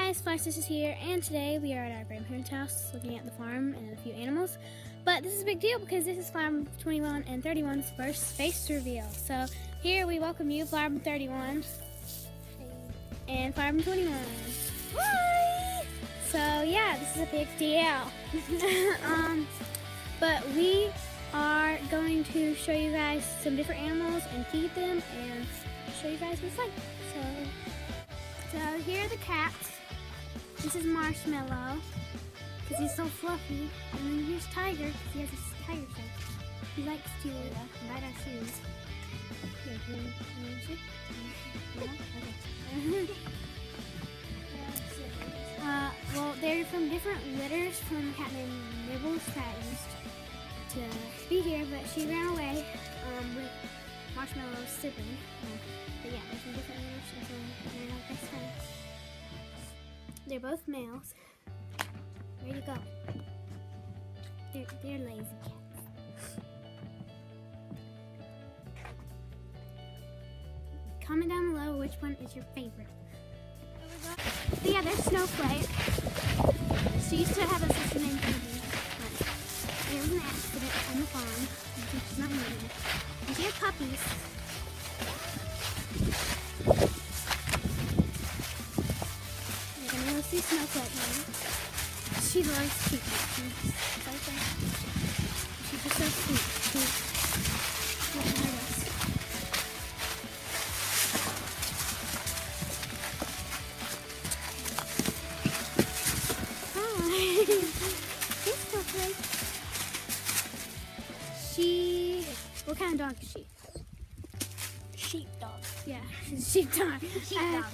guys, Sistas is here, and today we are at our grandparents' house looking at the farm and a few animals. But this is a big deal because this is Farm 21 and 31's first face reveal. So here we welcome you, Farm 31 and Farm 21. Hi! So yeah, this is a big deal. But we are going to show you guys some different animals and feed them and show you guys what it's like. So here are the cats. This is Marshmallow, because he's so fluffy. And then here's Tiger, because he has a tiger shape. He likes to bite our shoes. Well, they're from different litters from a cat named Nibbles that used to be here, but she ran away with Marshmallow sipping. But yeah, they're from different litters, and so they're like best friends. They're both males. Where'd you go? They're lazy cats. Comment down below which one is your favorite. But yeah, there's Snowflake. She used to have a sister named Phoebe, but there was an accident on the farm, so she's not moving. And she had puppies. See Snowflake now. She loves people. She's just so sweet. She won't hurt us. Hi. Hey, Snowflake. What kind of dog is she? Sheepdog. Yeah, she's a sheepdog. Sheepdog.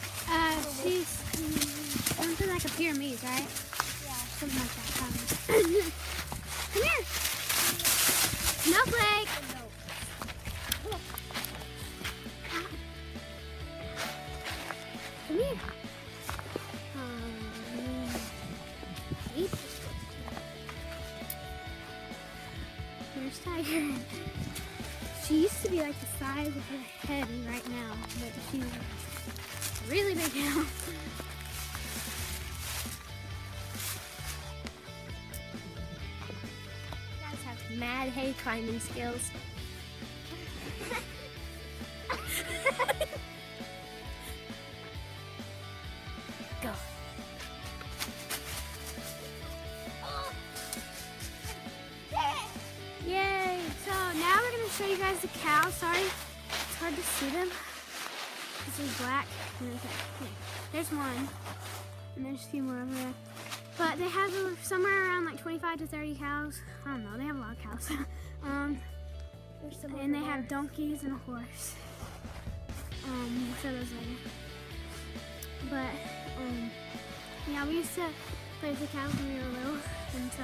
She's something like a Pyrenees, right? Yeah. Something like that. Come here. Snowflake. Come here. Eat. There's Tiger. She used to be like the size of her head right now, but she's really big now. You guys have mad hay climbing skills. Go. Yay! So now we're gonna show you guys the cows. Sorry, it's hard to see them. This is black. There's one, and there's a few more over there. But they have somewhere around like 25 to 30 cows. I don't know. They have a lot of cows. And they have donkeys and a horse. We'll show those later. But yeah, we used to play with the cows when we were little, and so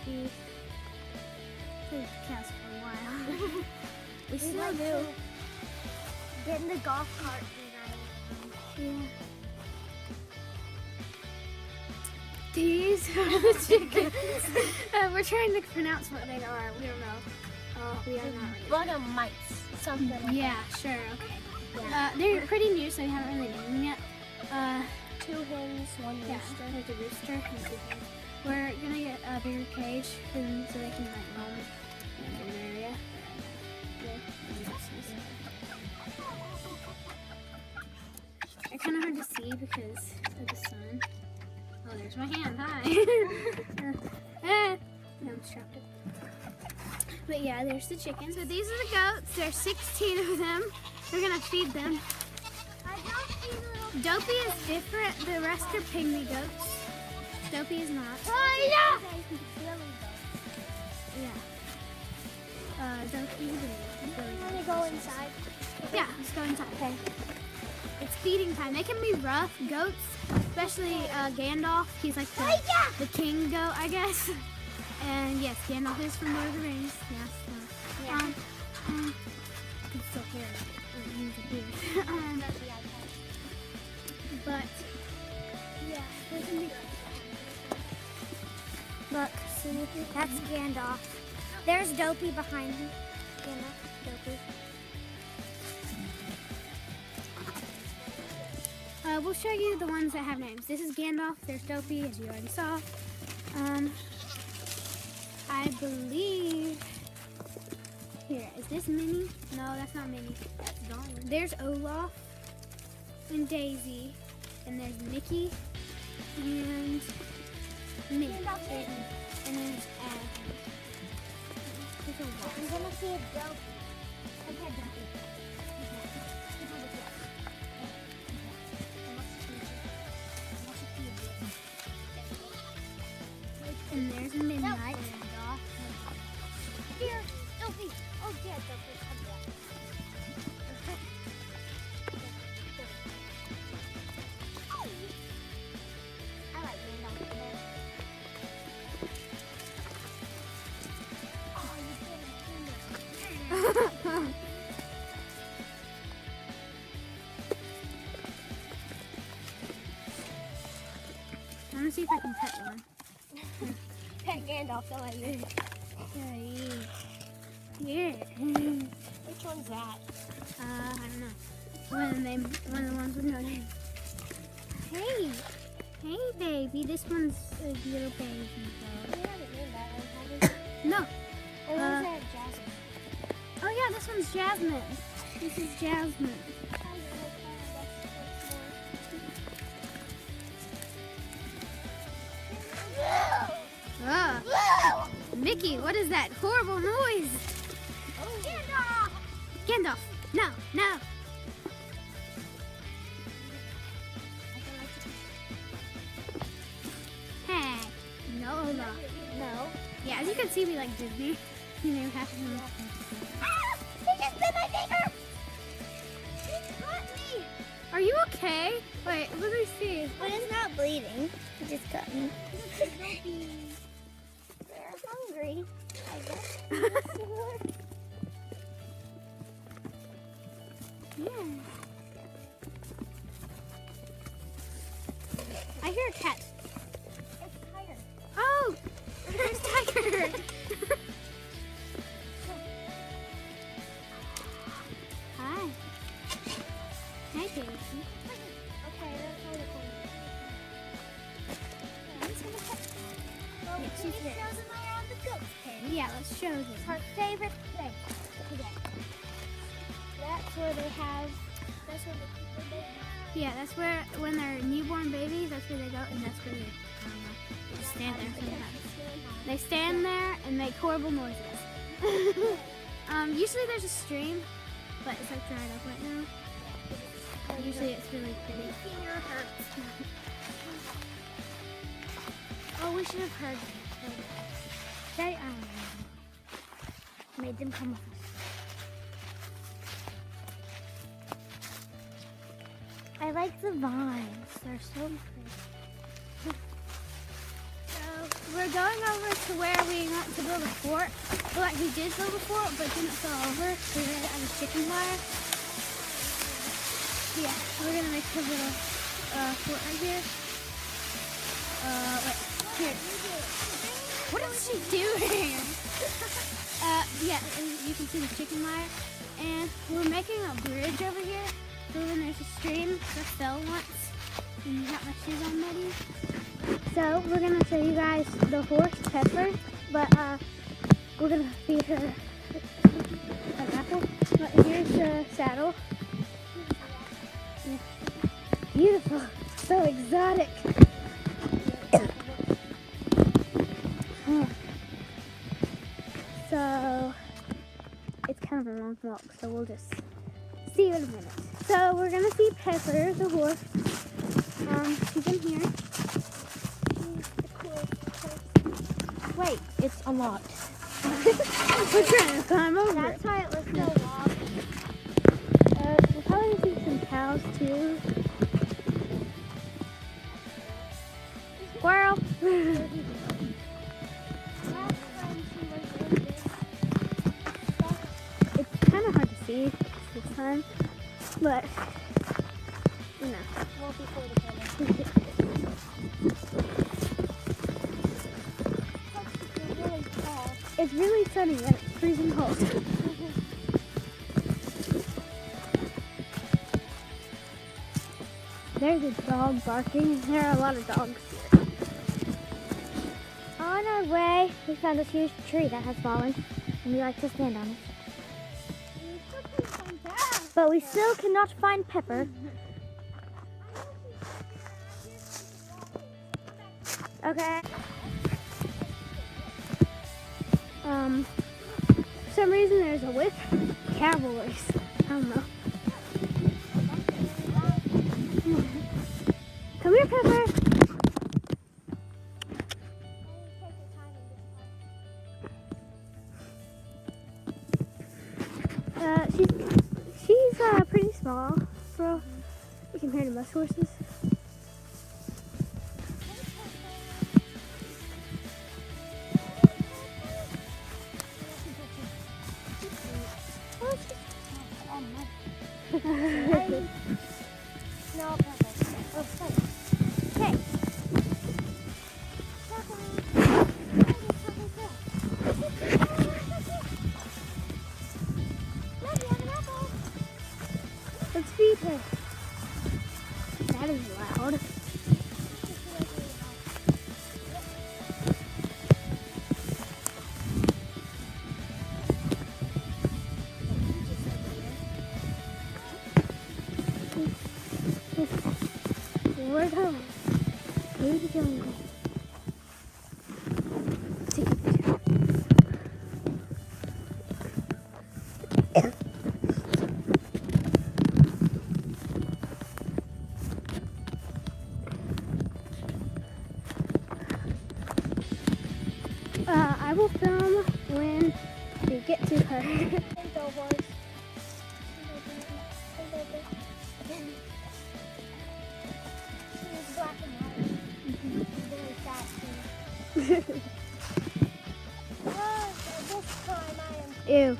we played with the cows for a while. We still do. Get in the golf cart and Yeah. These are the chickens. We're trying to pronounce what they are. We don't know. We are not. One of mites. Something like Yeah, sure. Okay. They're pretty new, so we haven't really named them yet. two hens, one rooster. Yeah, there's a rooster and two hens. We're gonna get a bigger cage for them so they can like roam in a bigger area. They're kind of hard to see because of the sun. Oh, there's my hand. Hi. I'm distracted. But yeah, there's the chickens. So these are the goats. There's 16 of them. We're gonna feed them. Dopey is different. The rest are pygmy goats. Dopey is not. Oh, yeah! Yeah. Dopey is Can we go inside? Yeah, let's go inside. Okay. It's feeding time. They can be rough goats, especially Gandalf. He's like the king goat, I guess. And yes, Gandalf is from Lord of the Rings. Yes. Yeah. You can still hear it. Use a beard. But yeah, they can be. Look, see, that's Gandalf. There's Dopey behind him. Gandalf, Dopey. We'll show you the ones that have names. This is Gandalf. There's Dopey, as you already saw. I believe... Here, is this Minnie? No, that's not Minnie. That's Dawn. There's Olaf and Daisy. And there's Mickey and Minnie. And there's Ashley. There's a lot. I'm gonna see a Dopey. Okay, Dopey. And there's Midnight. Here, Dopey. Oh, yeah, Dopey. Come back. I like Gandalf better. Oh, you did it. I'm gonna see if I can pet one. Pet Gandalf, don't let me. Yeah. Which one's that? I don't know. One of the ones with no name. Hey, baby. This one's a little baby We though. haven't named that one, have we? No. Or was that Jasmine? Oh yeah, this one's Jasmine. This is Jasmine. Ah, Mickey, what is that horrible noise? Gandalf! Gandalf, no. Hey, no, Olaf. No. Yeah, as you can see, we like Disney. You know, half of them. Ah! He just bit my finger! He cut me! Are you okay? Wait, let me see. But it's not bleeding. He just cut me. They're hungry, I guess. Yeah. I hear a cat. It's tired. Oh, there's Tiger. Hi. Hi, Daisy. Okay, that's all the fun. Well, Yeah, can she's you there. show them around the ghost pen? Yeah, let's show them. Her favorite place today. That's where they have. That's where the baby. Yeah, that's where, when they're newborn babies, that's where they go, and that's where they just stand there sometimes. They stand there and make horrible noises. Usually there's a stream, but it's like dried up right now. Usually it's really pretty. My finger hurts. Oh, we should have heard them. They, I don't know. Made them come with us. I like the vines. They're so pretty. So we're going over to where we want to build a fort. Well, like we did build a fort, but didn't fall over. So we made it out of chicken wire. Yeah, we're gonna make a little fort right here. Wait, here. What is she doing? Yeah, and you can see the chicken wire. And we're making a bridge over here. So when there's a stream that fell once, and you got my shoes on ready. So we're gonna show you guys the horse Pepper, but we're gonna feed her an apple. But here's the saddle. Yeah. Beautiful, so exotic. So it's kind of a long walk, so we'll just see you in a minute. So we're gonna see Pepper, the horse. She's in here. Wait, it's unlocked. We're trying to climb over That's it. why it looks so long. We'll probably see some cows too. Squirrel. It's kind of hard to see this time, but you know. Won't be for the camera. It's really tall. It's really sunny and it's freezing cold. there's a dog barking. There are a lot of dogs here. On our way, we found this huge tree that has fallen, and we like to stand on it. But we still cannot find Pepper. Okay. For some reason there's a whip. Cowboys. I don't know. Come here, Pepper. She's pretty small for compared to most horses. No, Pepper. Oh, sorry. Okay. Let's feed her. That is loud. We're going through the jungle. Take a picture. I will film when we get to her. Go, horse. She's black and white. She's very fast too. This time I am Ew.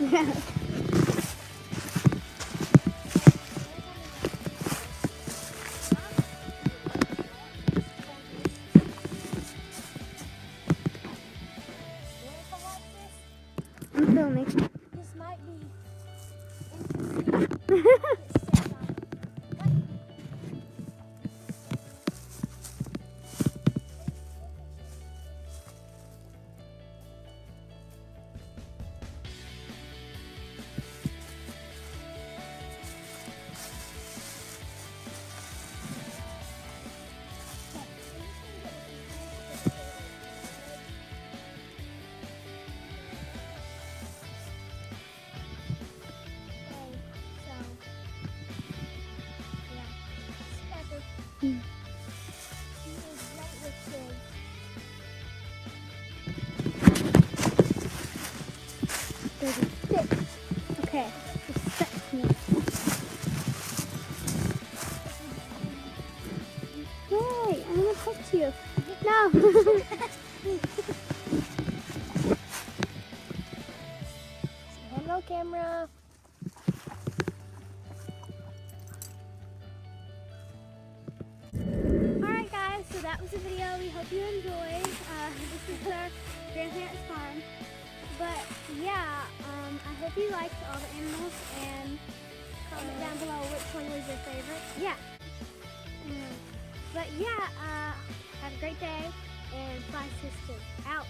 Yeah. I'm filming. This might be interesting. There's a stick. Okay. Just set me. Yay! I'm gonna touch you. No. Hello, camera. Alright guys, so that was the video. We hope you enjoyed. This is our grandparents' farm. But yeah, I hope you liked all the animals and Comment down below which one was your favorite. yeah. But yeah, have a great day and bye sisters out.